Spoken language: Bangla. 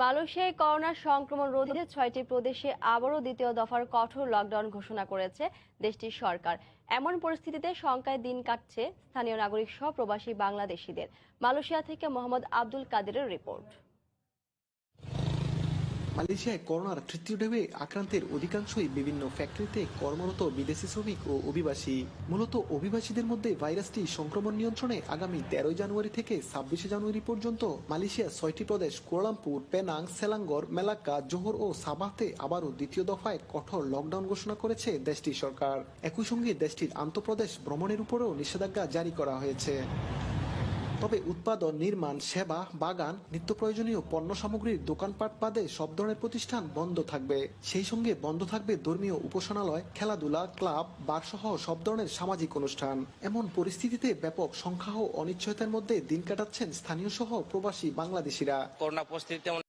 মালয়েশিয়ায় করোনা সংক্রমণ রোধে ৬টি প্রদেশে আবারও দ্বিতীয় দফার কঠোর লকডাউন ঘোষণা করেছে দেশটির সরকার। এমন পরিস্থিতিতে শঙ্কায় দিন কাটছে স্থানীয় নাগরিক সহ প্রবাসী বাংলাদেশিদের। মালয়েশিয়া থেকে মোহাম্মদ আব্দুল কাদেরের রিপোর্ট। মালয়েশিয়ায় করোনার তৃতীয় ঢেউয়ে আক্রান্তের অধিকাংশই বিভিন্ন ফ্যাক্টরিতে কর্মরত বিদেশি শ্রমিক ও অভিবাসী। মূলত অভিবাসীদের মধ্যে ভাইরাসটি সংক্রমণ নিয়ন্ত্রণে আগামী 13 জানুয়ারি থেকে 26 জানুয়ারি পর্যন্ত মালয়েশিয়ার 6টি প্রদেশ কুয়ালালামপুর, পেনাং, সেলাঙ্গর, মেলাক্কা, জোহর ও সাবাহতে আবারও দ্বিতীয় দফায় কঠোর লকডাউন ঘোষণা করেছে দেশটির সরকার। একই সঙ্গে দেশটির আন্তঃপ্রদেশ ভ্রমণের উপরেও নিষেধাজ্ঞা জারি করা হয়েছে। তবে উৎপাদন, নির্মাণ, সেবা, বাগান, নিত্য প্রয়োজনীয় পণ্য সামগ্রীর দোকানপাট বাদে সব ধরনের প্রতিষ্ঠান বন্ধ থাকবে। সেই সঙ্গে বন্ধ থাকবে ধর্মীয় উপাসনালয়, খেলাধুলা, ক্লাব, বার সহ সব ধরনের সামাজিক অনুষ্ঠান। এমন পরিস্থিতিতে ব্যাপক সংখ্যা ও অনিশ্চয়তার মধ্যে দিন কাটাচ্ছেন স্থানীয় সহ প্রবাসী বাংলাদেশিরা। করোনা পরিস্থিতিতে